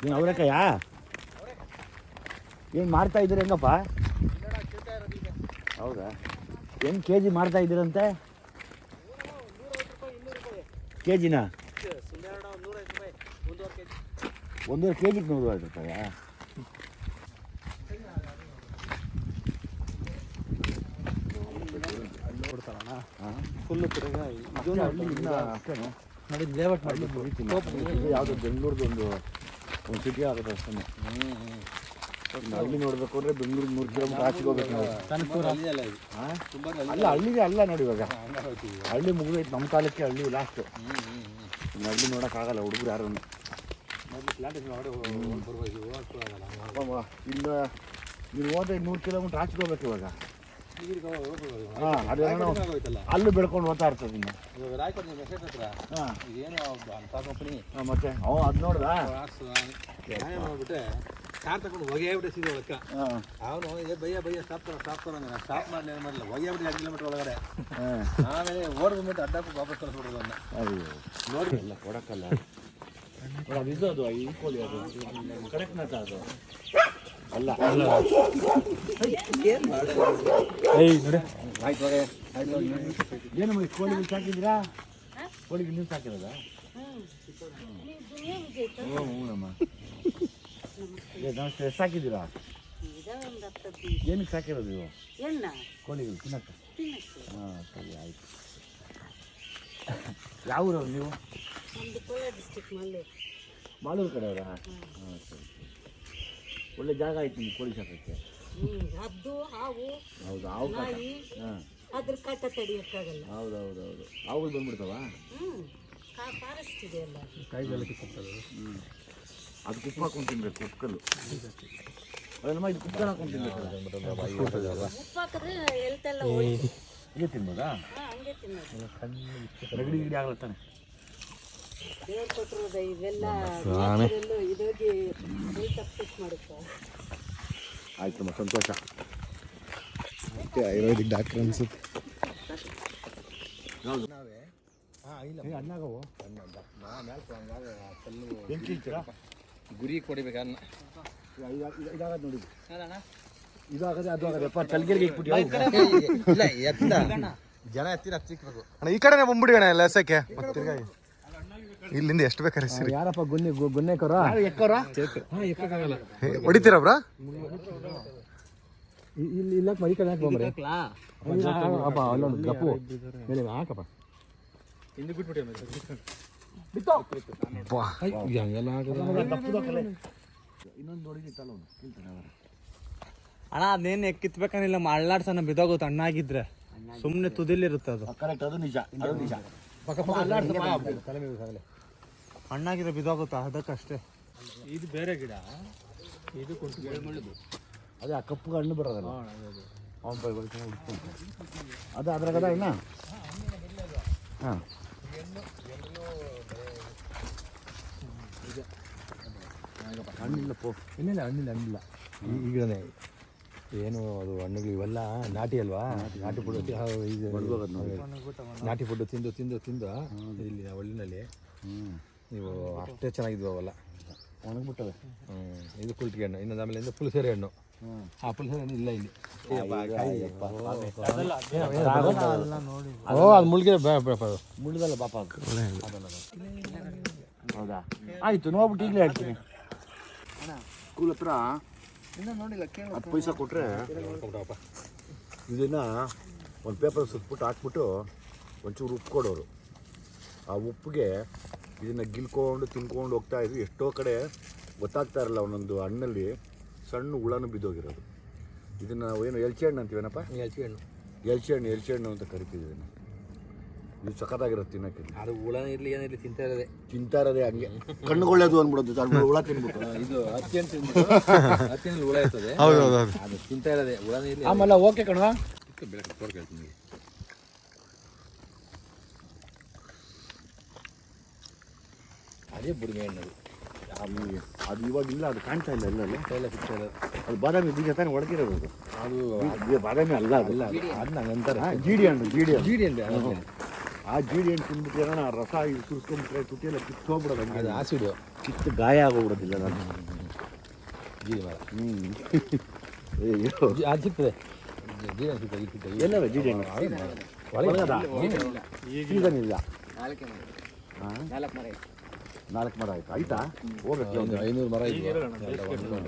ಏನು ಅವರೇಕಾಯ ಏನು ಮಾಡ್ತಾ ಇದ್ದೀರಿ ಹೆಂಗಪ್ಪ? ಹೌದಾ? ಹೆಂಗೆ ಕೆ ಜಿ ಮಾಡ್ತಾ ಇದ್ದೀರಂತೆ? ಕೆ ಜಿನ? 1.5 ಕೆ ಜಿಗೆ 150 ರೂಪಾಯಾ? ಕೊಡ್ತಾರಣ್ಣ ಫುಲ್ಲು ತಿರುಗ ಅಷ್ಟೇನು ನೋಡಿ ಲೇಔಟ್ ಮಾಡಬೇಕು. ಯಾವುದೋ ಬೆಂಗಳೂರ್ದು ಒಂದು ಸಿಟಿ ಆಗುತ್ತೆ ಅಷ್ಟೇ. ಹಳ್ಳಿ ನೋಡ್ಬೇಕು ಅಂದರೆ ಬೆಂಗಳೂರಿಗೆ 3 ಕಿಲೋಮೀಟರ್ ಆಚೆಗೆ ಹೋಗ್ಬೇಕು ನಾವು. ಅಲ್ಲ ಹಳ್ಳಿಗೆ ಅಲ್ಲ ನೋಡಿ, ಇವಾಗ ಹಳ್ಳಿ ಮುಗಿದೈತೆ ನಮ್ಮ ಕಾಲಕ್ಕೆ. ಹಳ್ಳಿ ಲಾಸ್ಟು. ಹಳ್ಳಿ ನೋಡೋಕ್ಕಾಗಲ್ಲ ಹುಡುಗರು ಯಾರು. ಇಲ್ಲ ನೀವು ಹೋದ್ರೆ 100 ಕಿಲೋಮೀಟ್ರ್ ಆಚೆಗೆ ಹೋಗ್ಬೇಕು ಇವಾಗ. ಹಾಂ, ಅದೇನೋ ಅಲ್ಲೂ ಬೆಳ್ಕೊಂಡು ಹೋಗ್ತಾ ಇರ್ತದೆ. ಇನ್ನು ಹಾಂ ಮತ್ತೆ ಅದು ನೋಡ್ದ ನೋಡ್ಬಿಟ್ಟೆ ಕಾರ್ ತಗೊಂಡು ಹೊಗೆಬಿಟ್ಟೆ ಸೀದಾ ಒಳಕ್ಕ. ಅವನು ಬಯ್ಯ ಸ್ಟಾಪ್ ಅಂದ್ರೆ ಸ್ಟಾಪ್ ಮಾಡಲಿ ಏನು ಮಾಡಲಿಲ್ಲ, ಹೊಗೆಬಿಟ್ಟು 2 ಕಿಲೋಮೀಟರ್ ಒಳಗಡೆ. ಆಮೇಲೆ ಓಡ್ಬಿಟ್ಟು ಅಡ್ಡಕ್ಕೂ ವಾಪಸ್ ಕಳಿಸ್ಬಿಡೋದು ಅದನ್ನ. ನೋಡಿ ಇಲ್ಲ ಕೊಡಕ್ಕಲ್ಲ. ಅದು ಇದು ಅದು ಈ ಕೋಳಿ ಅದು ಕಡೆಕ್ನಾಥ ಅದು ಅಲ್ಲ. ಏನು ಕೋಳಿಗೆ ಸಾಕಿದ್ದೀರಾ? ಕೋಳಿಗೆ ನೀವು ಸಾಕಿರೋದಾ? ಹ್ಞೂನಮ್ಮ. ಎಷ್ಟು ಸಾಕಿದ್ದೀರಾ? ಏನಕ್ಕೆ ಸಾಕಿರೋದು ನೀವು ಕೋಳಿಗಳು? ತಿನ್ನಕ್ಕೆ? ಹಾಂ ಸರಿ ಆಯಿತು. ಯಾವ ಊರವ್ರು ನೀವು? ಮಾಲೂರು ಕಡೆಯವರಾ? ಹಾಂ ಸರಿ. ಒಳ್ಳೆ ಜಾಗ ಆಯ್ತು ನಿಮ್ಗೆ ಕೋಳಿ ಸಾಕಕ್ಕೆ. ಹೌದು, ಹಾವು ಕಾಟ. ಹಾಂ ಅದ್ರ ಕಾಟ ತಡಿಯಕ್ಕಾಗಲ್ಲ. ಹೌದೌದೌದು. ಹಾವುಗಳು ಬಂದ್ಬಿಡ್ತಾವ? ಫಾರೆಸ್ಟ್ ಇದೆ ಅಲ್ಲ, ಕೈಗೆಲ್ಲ ಕಿತ್ತೋಗ್ತದೆ. ಅದು ಕುಪ್ಪ ಹಾಕೊಂಡು ತಿನ್ಬೇಕು, ಕುಕ್ಕಲ್ಲು. ಅದನ್ನಮ್ಮ ಇದು ಕುಕ್ಕಲ್ ಹಾಕೊಂಡು ತಿನ್ಬೇಕಲ್ಲ. ಉಪ್ಪು ಹಾಕಿದ್ರೆ ಎಲ್ತೆಲ್ಲ ಇಲ್ಲೇ ತಿನ್ಬೋದಾ? ಹಂಗೆ ತಿನ್ನೋದು. ನೆಗಡಿ ಗಿಡಿ ಆಗ್ಲತ್ತಾನೆ. ದೇವ್ರು ಕೊಟ್ಟಿರೋದು ಇವೆಲ್ಲ ಇದೋಗಿ ತಪ್ಪಿಸ್ ಮಾಡುತ್ತೆ. ಆಯ್ತಮ್ಮ, ಸಂತೋಷ. ಆಯುರ್ವೇದಿಕ್ ಡಾಕ್ಟರ್ ಅನ್ಸುತ್ತೆ. ಅಣ್ಣಾಗವು ಗುರಿ ಕೊಡಿಬೇಕು ಅನ್ನ. ಇದಾಗದು ನೋಡಿ, ಇದಾಗದೆ ಅದು ಆಗದೆಪ್ಪ. ತಲೆಗೆಲ್ಗೆ ಇಟ್ಬಿಟ್ಟು ಇಲ್ಲ ಎತ್ತ ಜನ ಎತ್ತಿನ ಹಚ್ಚಿಕ್ಬೇಕು ಅಣ್ಣ. ಈ ಕಡೆನೇ ಬಂದ್ಬಿಡಿ ಅಣ್ಣ ಎಲ್ಲ ಎಸಕ್ಕೆ. ತಿರ್ಗಾಯಿ ಇಲ್ಲಿಂದ ಎಷ್ಟು ಬೇಕಾರೆ ಸರಿ. ಯಾರಪ್ಪ ಗುನ್ನೆಕರ ಎಕ್ಕರ ಹೊಡಿತೀರ ಬ್ರಾ? ಇಲ್ಲಿ ಇಲ್ಲಕ್ಕೆ ಮರಿ ಕಡೆ ಹಾಕಿ ಅಪ್ಪ ಅಲ್ಲೊಂದು ಗಪ್ಪು ಮೇಲೆ ಹಾಕಪ್ಪ. ಇನ್ನೊಂದು ನೋಡಿತ್ತಲ್ಲ ಅಣ್ಣ, ಅದೇನು ಕಿತ್ಬೇಕಂಗಿಲ್ಲ, ಅಳ್ಳಾಡ್ಸನ ಬಿದೋಗುತ್ತೆ. ಹಣ್ಣಾಗಿದ್ರೆ ಸುಮ್ಮನೆ ತುದಿಲಿರುತ್ತೆ ಅದು. ಕರೆಕ್ಟ್, ಅದು ನಿಜ, ಅದು ನಿಜ. ಹಣ್ಣಾಗಿದ್ರೆ ಬಿದೋಗುತ್ತಾ, ಅದಕ್ಕಷ್ಟೇ. ಇದು ಬೇರೆ ಗಿಡ, ಇದು ಅದೇ ಆ ಕಪ್ಪು ಹಣ್ಣು ಬರೋದಲ್ಲ. ಅದು ಅದ್ರಾಗದ ಇನ್ನ. ಹಾಂ, ಹಣ್ಣಿಲ್ಲ ಪೋ. ಇನ್ನಿಲ್ಲ ಹಣ್ಣಿಲ್ಲ. ಈ ಗಿಡನೇ ಏನು ಅದು ಹಣ್ಣುಗಳು ಇವೆಲ್ಲ ನಾಟಿ ಅಲ್ವಾ? ನಾಟಿ ಫುಡ್ ನಾಟಿ ಫುಡ್ ತಿಂದು ತಿಂದು ತಿಂದು ಇಲ್ಲಿ ಹಳ್ಳಿನಲ್ಲಿ ನೀವು ಅಷ್ಟೇ ಚೆನ್ನಾಗಿದ್ವು ಅವೆಲ್ಲ. ಒಣಗ್ಬಿಟ್ಟವೆ. ಇದು ಕುಲ್ಟಿಗೆ ಹಣ್ಣು. ಇನ್ನೊಂದು ಆಮೇಲೆ ಪುಳಿಸೇರೆ ಹಣ್ಣು. ಆ ಪುಳಿಸೇರೆ ಹಣ್ಣು ಇಲ್ಲ ಇಲ್ಲಿ. ಅದು ಮುಳ್ಗೆ ಮುಳ್ದಲ್ಲ ಬಾಪ. ಹೌದಾ? ಆಯಿತು, ನೋಡ್ಬಿಟ್ಟು ಈಗಲೇ ಹೇಳ್ತೀನಿ. ಸ್ಕೂಲ್ ಹತ್ರ ನೋಡಿಲ್ಲ, 10 ಪೈಸೆ ಕೊಟ್ಟರೆ ಇದನ್ನು ಒಂದು ಪೇಪರ್ ಸುತ್ಬಿಟ್ಟು ಹಾಕ್ಬಿಟ್ಟು ಒಂಚೂರು ಉಪ್ಪು ಕೊಡೋರು. ಆ ಉಪ್ಪಿಗೆ ಇದನ್ನು ಗಿಲ್ಕೊಂಡು ತಿನ್ಕೊಂಡು ಹೋಗ್ತಾ ಇದ್ವಿ. ಎಷ್ಟೋ ಕಡೆ ಗೊತ್ತಾಗ್ತಾ ಇರಲ್ಲ, ಒಂದೊಂದು ಹಣ್ಣಲ್ಲಿ ಸಣ್ಣ ಹುಳನೂ ಬಿದ್ದೋಗಿರೋದು. ಇದನ್ನು ಏನು ಎಲ್ಚಿ ಹಣ್ಣು ಅಂತೀವೇನಪ್ಪ? ಎಲ್ಚಿ ಹಣ್ಣು ಅಂತ ಕರಿತೀವಿ ಇದನ್ನು. ಇದು ಸಖತ್ತಾಗಿರುತ್ತೆ ತಿನ್ನೋಕ್ಕೆ. ಅದು ಹುಳ ಇರಲಿ ಏನಿರಲಿ ತಿಂತಾ ಇರೋದೇ ಹಂಗೆ. ಕಣ್ಣುಗೊಳ್ಳೋದು ಅಂದ್ಬಿಡೋದು, ಹುಳ ತಿನ್ಬಿಟ್ಟು. ಇದು ಹತ್ತಿನಲ್ಲಿ ಹುಳ ಇರ್ತದೆ. ಅದು ತಿಂತಾ ಇರೋದೇ ಹುಳ ಇರಲಿ. ಆಮೇಲೆ ಓಕೆ ಕಣವ, ಬೆಳಗ್ಗೆ ತೋರ್ಕೊಳ್ತೀನಿ. ಅದೇ ಬುಡಿಮೆ ಹಣ್ಣದು. ಅದು ಇವಾಗಿಲ್ಲ, ಅದು ಕಾಣ್ತಾ ಇಲ್ಲ. ಎಲ್ಲ ಸಿಗ್ತಾ ಇಲ್ಲ. ಅದು ಬಾದಾಮಿ ಬೀಜ ತಾನೇ ಒಳಗಿರೋದು. ಅದು ಬಾದಾಮಿ ಅಲ್ಲ, ಅದಲ್ಲ. ಅದು ನಂಗೆ ಅಂತಾರೆ ಜೀಡಿ ಹಣ್ಣು. ಜೀಡಿ ಅಂದ್ರೆ ಆ ಜೀಡಿ ಹಣ್ಣು ತಿಂದ್ಬಿಟ್ಟು ಏನೋ ರಸ ಇದು ಸುರಿಸ್ಕೊಂಡ್ಬಿಟ್ರೆ ತುಟಿಯೆಲ್ಲ ಕಿತ್ತು ಹೋಗ್ಬಿಡೋದು ಹಂಗೆ ಅದು ಆಸಿಡು ಕಿತ್ತು ಗಾಯ ಆಗೋಗ್ಬಿಡೋದಿಲ್ಲ ನಾನು. ಜೀಡಿ ಮರ ಅಯ್ಯೋ ಅದು ಸಿಗ್ತದೆ ಜೀಡಿ ಹಣ್ಣು ಸಿಗ್ತದೆ ಸಿಗ್ತದೆ ಎಲ್ಲವೇ ಜೀಡಿ ಹಣ್ಣು ಒಳಗದ? ಸೀಸನ್ ಇಲ್ಲ. ಹಾಂ 4 ಮರ ಆಯ್ತಾ ಹೋಗಕ್ಕೆ 500 ಮರ ಇದೆ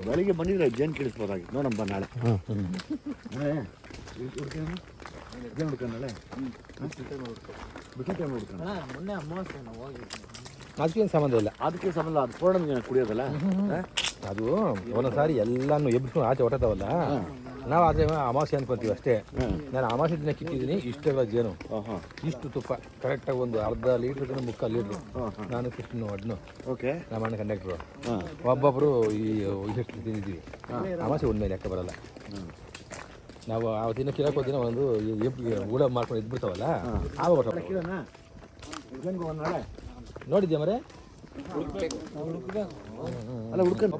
ಬೆಳಿಗ್ಗೆ ಬಂದಿದ್ರೆ ಜೇನು ಕೇಳಿಸ್ಬೋದಾಗಿತ್ತು ನೋಡಮ್ಮ ನಾಳೆ ಜೇನು ಹುಡ್ಕೊಂಡು ನಾಳೆ ಬಿಟ್ಟು ಟೈಮ್ ಹುಡ್ಕೊಂಡು ಮೊನ್ನೆ ಅಮಾವಾಸ್ಯೆ ನಾವು ಹೋಗಿದ್ವಿ. ಅದಕ್ಕೇನು ಸಂಬಂಧ ಇಲ್ಲ. ಅದಕ್ಕೆ ಸಂಬಂಧ ಅದು ಪೌರ್ಣಮಿಗೆ ಕುಡಿಯೋದಲ್ಲ ಅದು ಒಂದೊಂದು ಸಾರಿ ಎಲ್ಲಾನು ಎಬ್ಬಿಸ್ಕೊಂಡು ಆಚೆ ಹೊಟ್ಟತಾವಲ್ಲ, ನಾವು ಆದರೆ ಅಮಾವಾಸ್ಯೆ ಅನ್ಕೊಂತೀವಿ ಅಷ್ಟೇ. ನಾನು ಅಮಾವಾಸ್ಯೆ ದಿನ ಕಿತ್ತಿದ್ದೀನಿ ಇಷ್ಟೆಲ್ಲ ಜೇನು, ಇಷ್ಟು ತುಪ್ಪ ಕರೆಕ್ಟಾಗಿ ಒಂದು ಅರ್ಧ ಲೀಟ್ರ್ ಮುಕ್ಕಾಲು ಲೀಟ್ರು. ನಾನು ಕೃಷ್ಣನು ಒಡ್ನು ಓಕೆ ನಮ್ಮ ಅಣ್ಣ ಕಂಡಕ್ಟ್ರು ಒಬ್ಬೊಬ್ಬರು ಇಷ್ಟು ತಿಂದಿದ್ದೀವಿ. ಅಮಾವಾಸ್ಯೆ ಒಂದ್ಮೇಲೆ ಲೆಕ್ಕ ಬರಲ್ಲ. ನಾವು ಆವತ್ತಿನ ಕಿರಾಕೋ ದಿನ ಒಂದು ಊಟ ಮಾಡ್ಕೊಂಡು ಇದ್ಬಿಡ್ತಾವಲ್ಲ ಆವಾಗ ನಾಳೆ ನೋಡಿದ್ಯಾ ಮರೆ ಅಲ್ಲ ಹುಡ್ಕೊಂಡು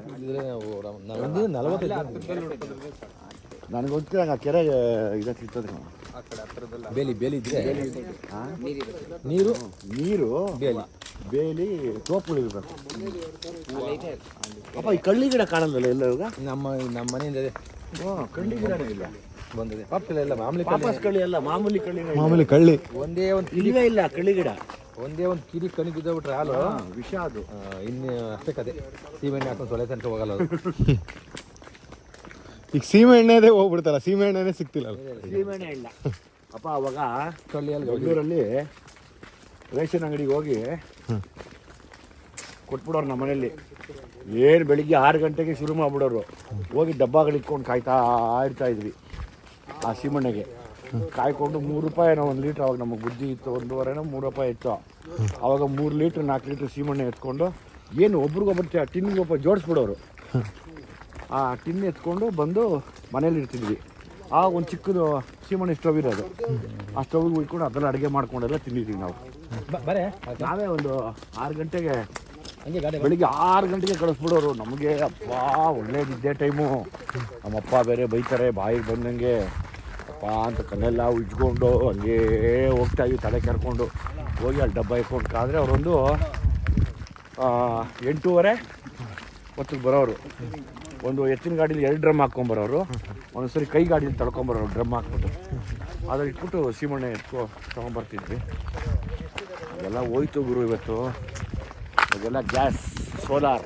ಒಂದು 45 ನನಗೆ ಗೊತ್ತಿಲ್ಲ ಕೆರೆ ಇದು ಸಿಗ್ತದೆ ಬೇಲಿ ಇದ್ರೆ ನೀರು ನೀರು ಬೇಲಿ ಬೇಲಿ ತೋಪುಗಳು ಇರಬೇಕು. ಅಪ್ಪ ಈ ಕಳ್ಳಿ ಗಿಡ ಕಾಣಲ್ಲ ಎಲ್ಲ ಇವಾಗ ನಮ್ಮ ಮನೆಯಿಂದ ಇದೆ. ಕಳ್ಳಿ ಗಿಡನೇ ಇಲ್ಲ ಬಂದಿದೆ ಪಾಪಿಲ್ಲ ಇಲ್ಲ ಮಾಮೂಲಿ ಪಾಪಸ್ ಕಳ್ಳಿ ಅಲ್ಲ ಮಾಮೂಲಿ ಕಳ್ಳಿ ಕಳ್ಳಿ ಒಂದೇ ಒಂದು ಇಲ್ಲವೇ ಇಲ್ಲ ಕಳ್ಳಿ ಗಿಡ ಒಂದೇ ಒಂದು ಕಿರಿ ಕಣಿ ಬಿದ್ದೋಗ್ಬಿಟ್ರೆ ಹಾಲು ವಿಷ ಅದು ಇನ್ನು ಅಷ್ಟೇ ಕತೆ. ಸೀಮೆಣ್ಣೆ ಹಾಕೊಂಡು ಸೊಲೆ ತನಕ ಹೋಗಲ್ಲ ಅದು. ಈಗ ಸೀಮೆ ಎಣ್ಣೆದೇ ಹೋಗ್ಬಿಡ್ತಾರ, ಸೀಮೆ ಎಣ್ಣೆನೇ ಸಿಗ್ತಿಲ್ಲ. ಸೀಮೆಣ್ಣೆ ಇಲ್ಲ ಅಪ್ಪ. ಅವಾಗ ಕಳ್ಳಿಯಲ್ಲಿ ಬೆಂಗಳೂರಲ್ಲಿ ರೇಷನ್ ಅಂಗಡಿಗೆ ಹೋಗಿ ಕೊಟ್ಬಿಡೋರು ನಮ್ಮ ಮನೇಲಿ. ಏನು ಬೆಳಿಗ್ಗೆ 6 ಗಂಟೆಗೆ ಶುರು ಮಾಡಿಬಿಡೋರು. ಹೋಗಿ ಡಬ್ಬಗಳಿಟ್ಕೊಂಡು ಕಾಯ್ತಾ ಇರ್ತಾ ಇದ್ವಿ ಆ ಸೀಮೆಣ್ಣೆಗೆ. ಕಾಯ್ಕೊಂಡು 3 ರೂಪಾಯಿನೋ 1 ಲೀಟ್ರ್. ಅವಾಗ ನಮಗೆ ಬುದ್ಧಿ ಇತ್ತು, 1.5 3 ರೂಪಾಯಿ ಇತ್ತು. ಅವಾಗ 3 ಲೀಟ್ರ್ 4 ಲೀಟ್ರ್ ಸೀಮೆಣ್ಣೆ ಎತ್ಕೊಂಡು ಏನು ಒಬ್ರಿಗೊಬ್ಬರು ಟಿನ್ನಿಗೆ ಒಬ್ಬ ಜೋಡಿಸ್ಬಿಡೋರು. ಆ ಟಿನ್ ಎತ್ಕೊಂಡು ಬಂದು ಮನೇಲಿ ಇರ್ತಿದ್ವಿ. ಆವಾಗ ಒಂದು ಚಿಕ್ಕದು ಸೀಮೆಣ್ಣೆ ಸ್ಟವ್ ಇರೋದು. ಆ ಸ್ಟವ್ಗೆ ಹೋಗ್ಕೊಂಡು ಅದೆಲ್ಲ ಅಡುಗೆ ಮಾಡ್ಕೊಂಡೆಲ್ಲ ತಿಂದಿದ್ದೀವಿ ನಾವು. ಬರೇ ನಾವೇ ಒಂದು 6 ಗಂಟೆಗೆ ಹಂಗೆ ಗಾಡಿ ಬೆಳಿಗ್ಗೆ 6 ಗಂಟೆಗೆ ಕಳಿಸ್ಬಿಡೋರು. ನಮಗೆ ಅಪ್ಪ ಒಳ್ಳೇದಿದ್ದೇ ಟೈಮು. ನಮ್ಮಪ್ಪ ಬೇರೆ ಬೈತಾರೆ ಬಾಯಿಗೆ ಬಂದಂಗೆ ಅಪ್ಪ ಅಂತ ಕಣ್ಣೆಲ್ಲ ಉಜ್ಕೊಂಡು ಹಂಗೇ ಹೋಗ್ತಾಯಿದ್ವಿ ತಲೆ ಕೆರ್ಕೊಂಡು ಹೋಗಿ ಅಲ್ಲಿ ಡಬ್ಬ ಇಟ್ಕೊಂಡು ಕಾದ್ರೆ ಅವರೊಂದು 8:30 ಹೊತ್ತಿಗೆ ಬರೋರು. ಒಂದು ಎತ್ತಿನ ಗಾಡೀಲಿ 2 ಡ್ರಮ್ ಹಾಕ್ಕೊಂಬರೋರು. ಒಂದೊಂದ್ಸರಿ ಕೈ ಗಾಡೀಲಿ ತಳ್ಕೊಂಬರೋರು ಡ್ರಮ್ ಹಾಕ್ಬಿಟ್ಟು. ಅದ್ರಲ್ಲಿ ಇಟ್ಬಿಟ್ಟು ಸೀಮೆಣ್ಣೆ ತೊಗೊಂಬರ್ತಿದ್ವಿ. ಅದೆಲ್ಲ ಹೋಯ್ತು ಗುರು ಇವತ್ತು. ಅದೆಲ್ಲ ಗ್ಯಾಸ್ ಸೋಲಾರ್.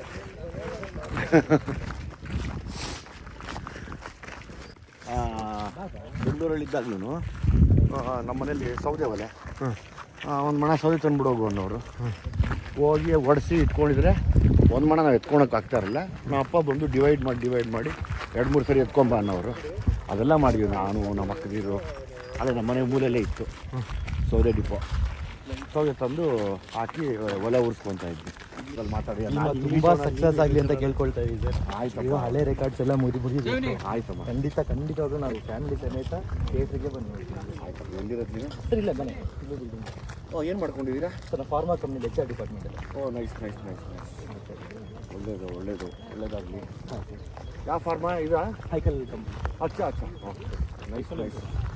ಬೆಂಗಳೂರಲ್ಲಿದ್ದಾಗ್ಲೂ ನಮ್ಮ ಮನೇಲಿ ಸೌದೆ ಒಲೆ ಒಂದು ಮಣ ಸೌದೆ ತಂದುಬಿಡು ಹೋಗು ಅನ್ನೋರು. ಹೋಗಿ ಒಡಿಸಿ ಇಟ್ಕೊಂಡಿದ್ರೆ ಒಂದು ಮಣ ನಾವು ಎತ್ಕೊಳಕ್ಕೆ ಆಗ್ತಾರಲ್ಲ. ನಮ್ಮ ಅಪ್ಪ ಬಂದು ಡಿವೈಡ್ ಮಾಡಿ 2-3 ಸರಿ ಎತ್ಕೊಂಬ ಅನ್ನೋರು. ಅದೆಲ್ಲ ಮಾಡಿದ್ವಿ ನಾನು ನಮ್ಮ ಅಕ್ಕದಿರು. ಅಲ್ಲೇ ನಮ್ಮ ಮನೆ ಮೂಲೆಯಲ್ಲೇ ಇತ್ತು ಸೌದೆ ಡಿಪೋ. ಸೌದೆ ತಂದು ಹಾಕಿ ಒಲೆ ಉರಿಸ್ಕೊತಾ ಇದ್ವಿ. ಅಲ್ಲಿ ಮಾತಾಡಿ ತುಂಬಾ ಸಕ್ಸಸ್ ಆಗಲಿ ಅಂತ ಕೇಳ್ಕೊಳ್ತಾ ಇದ್ದೀವಿ ಸರ್. ಆಯ್ತಪ್ಪ. ಹಳೆ ರೆಕಾರ್ಡ್ಸ್ ಎಲ್ಲ ಮುಗಿದು ಆಯ್ತಮ್ಮ. ಖಂಡಿತವಾಗ್ಲೂ ನಾವು ಫ್ಯಾಮಿಲಿ ಸಮೇತ ಥಿಯೇಟ್ರಿಗೆ ಬಂದು ನೋಡ್ತೀವಿ. ಆಯ್ತಪ್ಪ. ಎಲ್ಲಿರೋದು ನೀವು? ಸರ್ ಇಲ್ಲ ಬನ್ನಿ. ಏನು ಮಾಡ್ಕೊಂಡಿದ್ದೀರಾ? ಸರ್ ನಾವು pharma company HR department. Nice. ಒಳ್ಳೇದಾಗಲಿ. ಹಾಂ ಸರ್. ಯಾವ ಫಾರ್ಮಾ ಇದಾ? ಹೈಕಲ್ ಕಂಪ್ನಿ. ಅಚ್ಚಾ ನೈಸ್.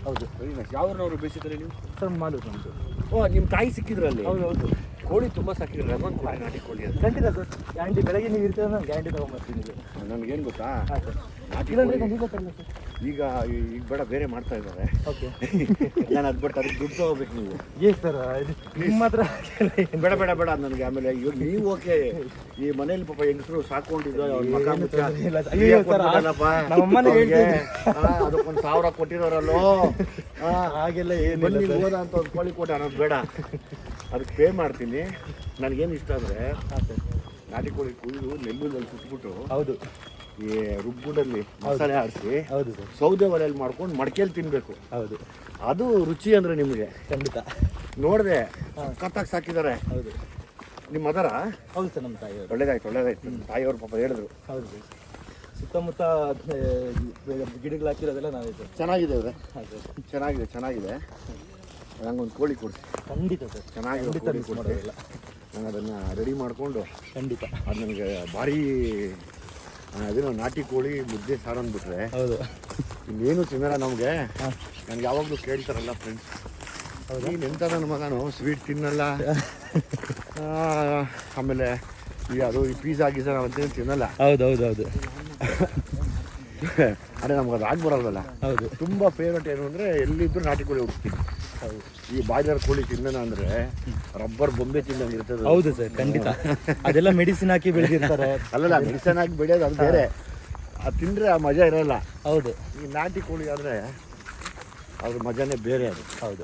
ಹೌದು. Very nice. ಯಾವ್ರನ್ನವರು ಬೇಸಿದ್ರೆ ನೀವು? ಸರ್ ಮಾಲು ನಮ್ಮದು. ನಿಮ್ಮ ತಾಯಿ ಸಿಕ್ಕಿದ್ರಲ್ಲಿ? ಹೌದು. ಕೋಳಿ ತುಂಬ ಸಾಕಿದ್ರೆ ಅದೊಂದು ಕೋಳಿ ನಾಟಿ ಕೋಳಿ ಅದು. ಖಂಡಿತ ಸರ್. ಗ್ಯಾರಂಟಿ ಬೆಳಗ್ಗೆ ನೀವು ಇರ್ತೀರ ನಾನು ಗ್ಯಾರಂಟಿ ತೊಗೊಂಬರ್ತೀನಿ. ನನಗೇನು ಗೊತ್ತಾ, ಹಾಂ ಸರ್. ನಾಟಿ ಇಲ್ಲಾಂದ್ರೆ ಕೋಳಿ ಖಂಡಿತ ತರಲ್ಲ ಸರ್. ಈಗ ಬೇಡ ಬೇರೆ ಮಾಡ್ತಾ ಇದ್ದಾರೆ. ಓಕೆ. ನಾನು ಅದು ಬಿಟ್ಟು ಅದಕ್ಕೆ ದುಡ್ಡು ತಗೋಬೇಕು ನೀವು. Yes sir. ನಿಮ್ಮ ಹತ್ರ ಬೇಡ ನನಗೆ. ಆಮೇಲೆ ಇವಾಗ ನೀವು ಓಕೆ. ಈ ಮನೇಲಿ ಪಾಪ ಹೆಂಗಸರು ಸಾಕೊಂಡಿದ್ದು ಅದಕ್ಕೊಂದು 1000 ಕೊಟ್ಟಿರೋರಲ್ಲೋ. ಹಾಗೆಲ್ಲ ಏನು ಬನ್ನಿ ಹೋದ ಅಂತ ಒಂದು ಕೋಳಿ ಕೊಟ್ಟೆ ಅನ್ನೋದು ಬೇಡ. ಅದಕ್ಕೆ ಪೇ ಮಾಡ್ತೀನಿ. ನನಗೇನು ಇಷ್ಟ ಅಂದರೆ ನಾಟಿ ಕೋಳಿ ಕುಯ್ದು ನೆಲ್ಲುನಲ್ಲಿ ಸುಟ್ಬಿಟ್ಟು ಹೌದು ಈ ರುಬ್ಬುಡಲ್ಲಿ ಮಸಾಲೆ ಆಡಿಸಿ ಹೌದು ಸರ್. ಸೌದೆ ಒಲೆಯಲ್ಲಿ ಮಾಡ್ಕೊಂಡು ಮಡಿಕೆಯಲ್ಲಿ ತಿನ್ನಬೇಕು. ಹೌದು. ಅದು ರುಚಿ ಅಂದರೆ ನಿಮಗೆ ಖಂಡಿತ ನೋಡಿದೆ ಕತ್ತಾಗಿ ಸಾಕಿದ್ದಾರೆ. ಹೌದು. ನಿಮ್ಮ ಮದರ? ಹೌದು ಸರ್. ನಮ್ಮ ತಾಯಿಯವರು. ಒಳ್ಳೇದಾಯ್ತು. ತಾಯಿಯವ್ರ ಪಾಪ ಹೇಳಿದ್ರು. ಹೌದು ಸರ್. ಸುತ್ತಮುತ್ತ ಗಿಡಗಳು ಹಾಕಿರೋದೆಲ್ಲ ನಾವೇ ಸರ್. ಚೆನ್ನಾಗಿದೆ ಅವ್ರೆ. ಹೌದು ಸರ್. ಚೆನ್ನಾಗಿದೆ. ನಂಗೊಂದು ಕೋಳಿ ಕೊಡಿಸಿ. ಖಂಡಿತ ಸರ್. ಚೆನ್ನಾಗಿರೋ ಖಂಡಿತ ಕೋಳಿ ಮಿಸ್ ಕೊಡಿಸಿ. ಮಾಡೋದಿಲ್ಲ. ನಾನು ಅದನ್ನು ರೆಡಿ ಮಾಡಿಕೊಂಡು ಖಂಡಿತ ಅದು ನನಗೆ ಭಾರಿ ಅದೇನೋ ನಾಟಿ ಕೋಳಿ ಮುದ್ದೆ ಸಾರು ಅಂದ್ಬಿಟ್ರೆ ಹೌದು. ಇನ್ನೇನು ತಿನ್ನಲ್ಲ ನಮಗೆ. ನನಗೆ ಯಾವಾಗಲೂ ಕೇಳ್ತಾರಲ್ಲ ಫ್ರೆಂಡ್ಸ್, ನೀನು ಎಂತ ನನ್ನ ಮಗನು ಸ್ವೀಟ್ ತಿನ್ನಲ್ಲ, ಆಮೇಲೆ ಅದು ಈ ಪಿಜ್ಜಾ ಗೀಝಾ ನಾವಂತೇನು ತಿನ್ನಲ್ಲ. ಹೌದು ಅದೇ ನಮ್ಗೆ ಅದು ಆಗ್ಬರೋದಲ್ಲ. ಹೌದು. ತುಂಬ ಫೇವ್ರೇಟ್ ಏನು ಅಂದರೆ ಎಲ್ಲಿದ್ದರೂ ನಾಟಿ ಕೋಳಿ ಹುಡುಕ್ತೀನಿ. ಹೌದು. ಈ ಬಾಯ್ಲರ್ ಕೋಳಿ ತಿನ್ನೋಣ ಅಂದರೆ ರಬ್ಬರ್ ಬೊಂಬೆ ತಿನ್ನಂಗೆ ಇರ್ತದೆ. ಹೌದು ಸರ್, ಖಂಡಿತ. ಅದೆಲ್ಲ ಮೆಡಿಸಿನ್ ಹಾಕಿ ಬೆಳೆದಿರ್ತಾರೆ. ಅಲ್ಲಲ್ಲ, ಮೆಡಿಸನ್ ಹಾಕಿ ಬೆಳೆಯೋದು ಅದು ಬೇರೆ. ಅದು ತಿಂದರೆ ಆ ಮಜಾ ಇರೋಲ್ಲ. ಹೌದು. ಈ ನಾಟಿ ಕೋಳಿ ಆದರೆ ಅದ್ರ ಮಜಾನೇ ಬೇರೆ ಅದು. ಹೌದು.